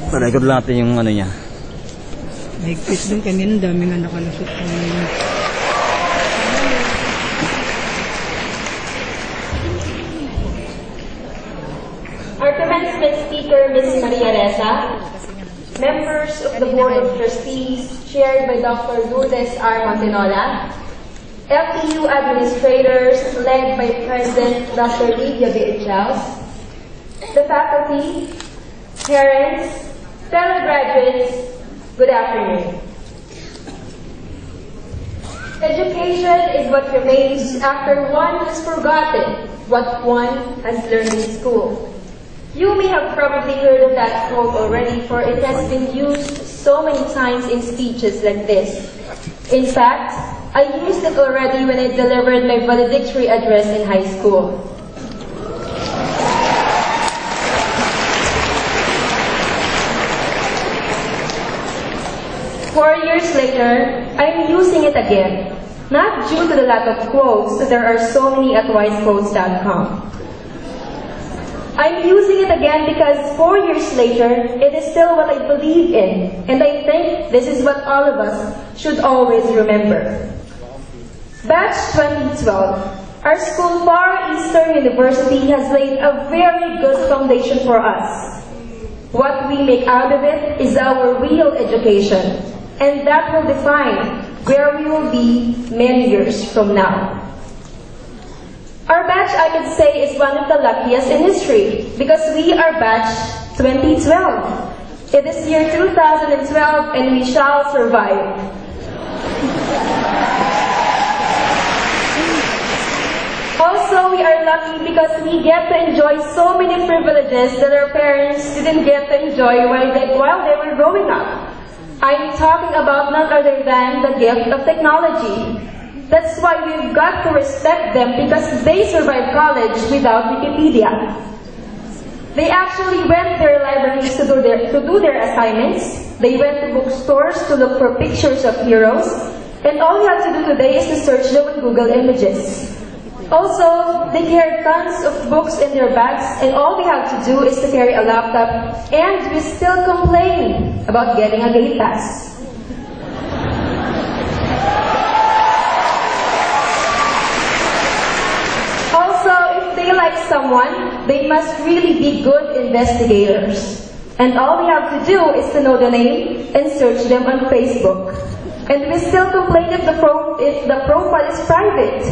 Parecord natin yung ano niya. Mahigpit din kami, ang dami nga nakalusot kami. Our commencement speaker, Ms. Maria Reza, members of the Board of Trustees, chaired by Dr. Lourdes R. Montenola, FEU administrators, led by President Dr. Lydia B. Echaus, the faculty, parents, fellow graduates, good afternoon. Education is what remains after one has forgotten what one has learned in school. You may have probably heard of that quote already, for it has been used so many times in speeches like this. In fact, I used it already when I delivered my valedictory address in high school. Four years later, I'm using it again, not due to the lack of quotes, there are so many at wisequotes.com. I'm using it again because 4 years later, it is still what I believe in, and I think this is what all of us should always remember. Batch 2012, our school Far Eastern University has laid a very good foundation for us. What we make out of it is our real education, and that will define where we will be many years from now. Our batch, I could say, is one of the luckiest in history because we are batch 2012. It is year 2012 and we shall survive. Also, we are lucky because we get to enjoy so many privileges that our parents didn't get to enjoy while they were growing up. I'm talking about none other than the gift of technology. That's why we've got to respect them because they survived college without Wikipedia. They actually went to their libraries to do their assignments. They went to bookstores to look for pictures of heroes. And all you have to do today is to search them with Google Images. Also, they carry tons of books in their bags, and all we have to do is to carry a laptop, and we still complain about getting a gate pass. Also, if they like someone, they must really be good investigators. And all we have to do is to know the name and search them on Facebook. And we still complain if the profile is private.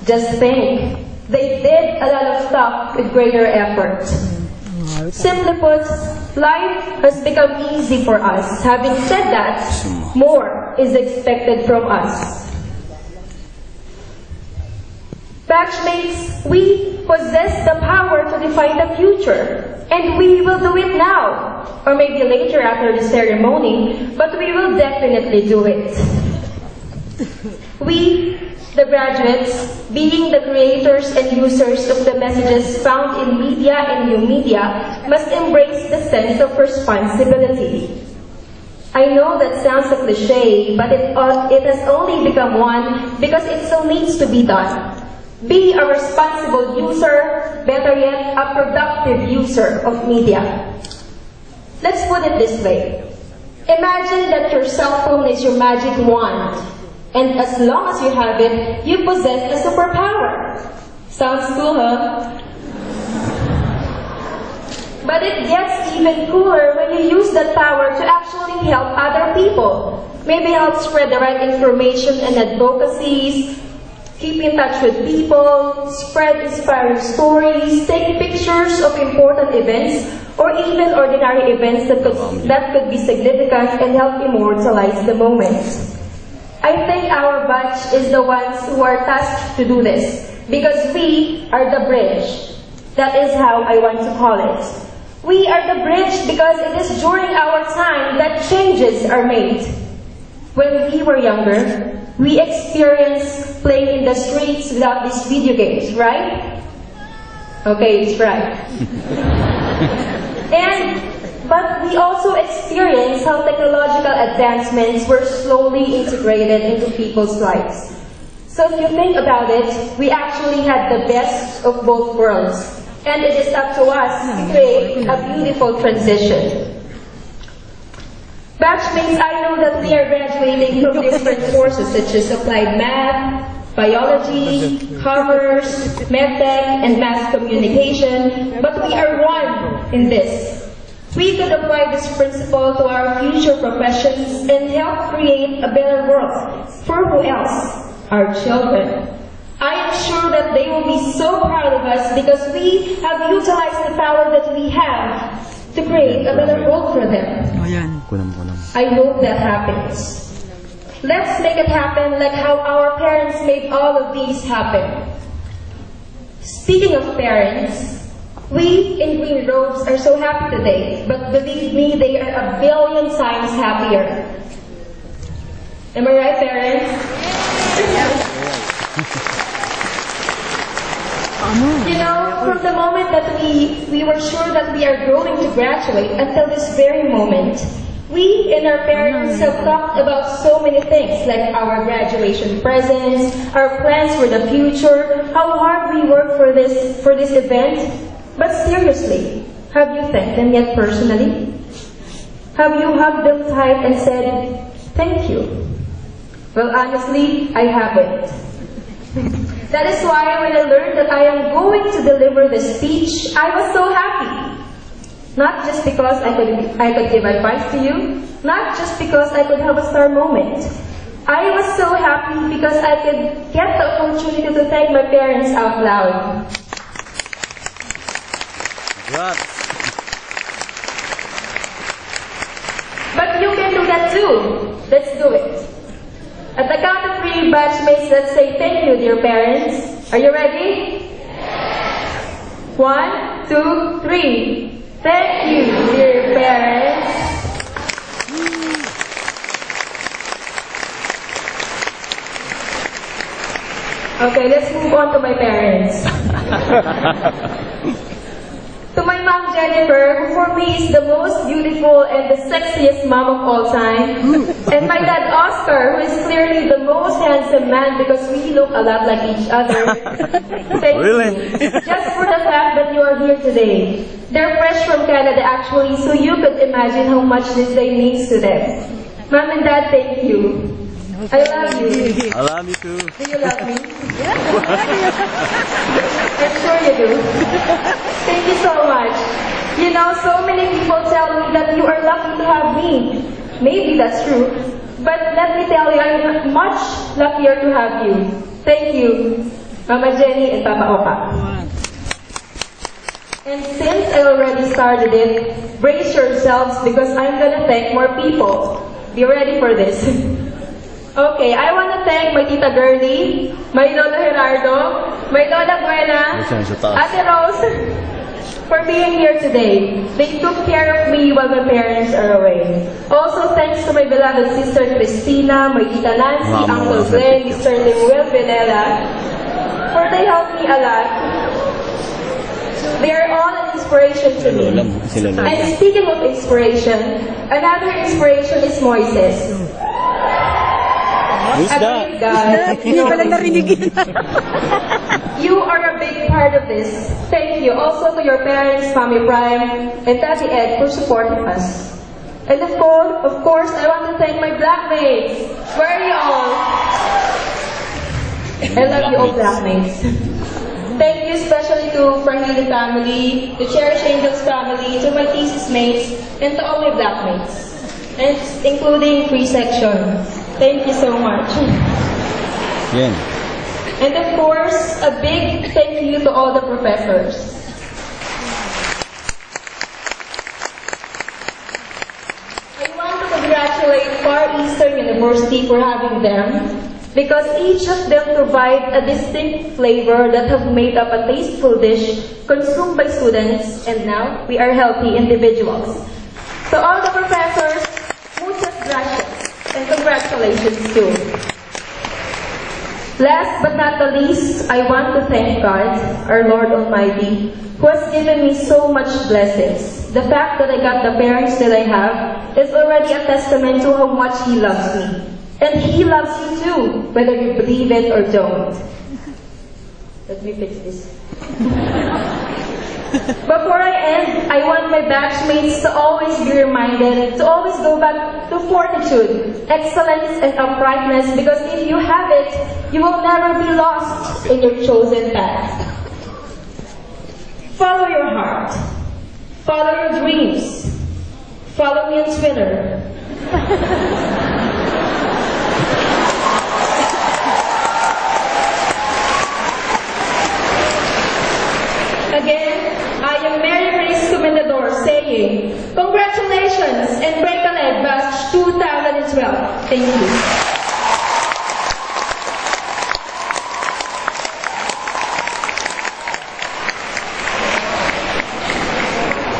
Just think, they did a lot of stuff with greater effort. Simply put, life has become easy for us. Having said that, more is expected from us. Batchmates, we possess the power to define the future, and we will do it now, or maybe later after the ceremony, but we will definitely do it. We, the graduates, being the creators and users of the messages found in media and new media, must embrace the sense of responsibility. I know that sounds a cliche, but it has only become one because it still needs to be done. Be a responsible user, better yet, a productive user of media. Let's put it this way. Imagine that your cell phone is your magic wand, and as long as you have it, you possess a superpower. Sounds cool, huh? But it gets even cooler when you use that power to actually help other people. Maybe help spread the right information and advocacies, keep in touch with people, spread inspiring stories, take pictures of important events, or even ordinary events that could be significant and help immortalize the moment. I think our batch is the ones who are tasked to do this, because we are the bridge. That is how I want to call it. We are the bridge because it is during our time that changes are made. When we were younger, we experienced playing in the streets without these video games, right? Okay, it's right. But we also experienced how technological advancements were slowly integrated into people's lives. So if you think about it, we actually had the best of both worlds. And it is up to us to create a beautiful transition. Batchmates, I know that we are graduating from different courses such as applied math, biology, commerce, medtech, and mass communication, but we are one in this. We could apply this principle to our future professions and help create a better world. For who else? Our children. I am sure that they will be so proud of us because we have utilized the power that we have to create a better world for them. I hope that happens. Let's make it happen like how our parents made all of these happen. Speaking of parents, we in green robes are so happy today, but believe me, they are a billion times happier. Am I right, parents? You know, from the moment that we were sure that we are going to graduate until this very moment, we and our parents have talked about so many things, like our graduation presents, our plans for the future, how hard we work for this event. But seriously, have you thanked them yet personally? Have you hugged them tight and said, thank you? Well, honestly, I haven't. That is why when I learned that I am going to deliver the speech, I was so happy. Not just because I could give advice to you, not just because I could have a star moment. I was so happy because I could get the opportunity to thank my parents out loud. But you can do that too. Let's do it. At the count of 3, batchmates, let's say thank you, dear parents. Are you ready? 1, 2, 3. Thank you, dear parents. Okay, let's move on to my parents. To my mom, Jennifer, who for me is the most beautiful and the sexiest mom of all time. And my dad, Oscar, who is clearly the most handsome man because we look a lot like each other. Thank you. Just for the fact that you are here today. They're fresh from Canada actually, so you could imagine how much this day means to them. Mom and Dad, thank you. I love you. I love you too. Do you love me? I'm sure you do. Thank you so much. You know, so many people tell me that you are lucky to have me. Maybe that's true. But let me tell you, I'm much luckier to have you. Thank you, Mama Jenny and Papa Opa. And since I already started it, brace yourselves because I'm gonna thank more people. Be ready for this. Okay, I want to thank my Tita Girlie, my Lola Gerardo, my Lola Buena, Ate Rose, for being here today. They took care of me while my parents are away. Also, thanks to my beloved sister Christina, my Tita Nancy, Uncle Glenn, Mr. Lemuel Benella, for they helped me a lot. They are all an inspiration to me. And speaking of inspiration, another inspiration is Moises. Who's that? God, you are a big part of this. Thank you. Also to your parents, Mami Prime, and Daddy Ed for supporting us. And of course, I want to thank my blackmates. Where are you all? I love you all, blackmates. Thank you especially to Frangili family, to Cherish Angels family, to my thesis mates, and to all my blackmates, and including free section. Thank you so much. Yeah. And of course, a big thank you to all the professors. I want to congratulate Far Eastern University for having them, because each of them provide a distinct flavor that have made up a tasteful dish consumed by students, and now we are healthy individuals. To all the professors, muchas gracias, and congratulations too. Last but not the least, I want to thank God, our Lord Almighty, who has given me so much blessings. The fact that I got the parents that I have is already a testament to how much He loves me. And He loves you too, whether you believe it or don't. Let me fix this. Before I end, I want my batchmates to always be reminded, to always go back to fortitude, excellence, and uprightness, because if you have it, you will never be lost in your chosen path. Follow your heart. Follow your dreams. Follow me on Twitter. Again, I am Mary Grace Comendador saying, congratulations and break a leg batch 2012. Thank you.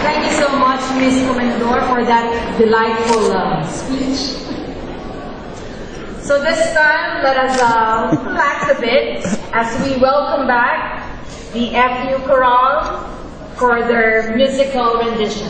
Thank you so much, Ms. Comendador, for that delightful speech. So this time, let us relax a bit as we welcome back the FU Chorale for their musical rendition.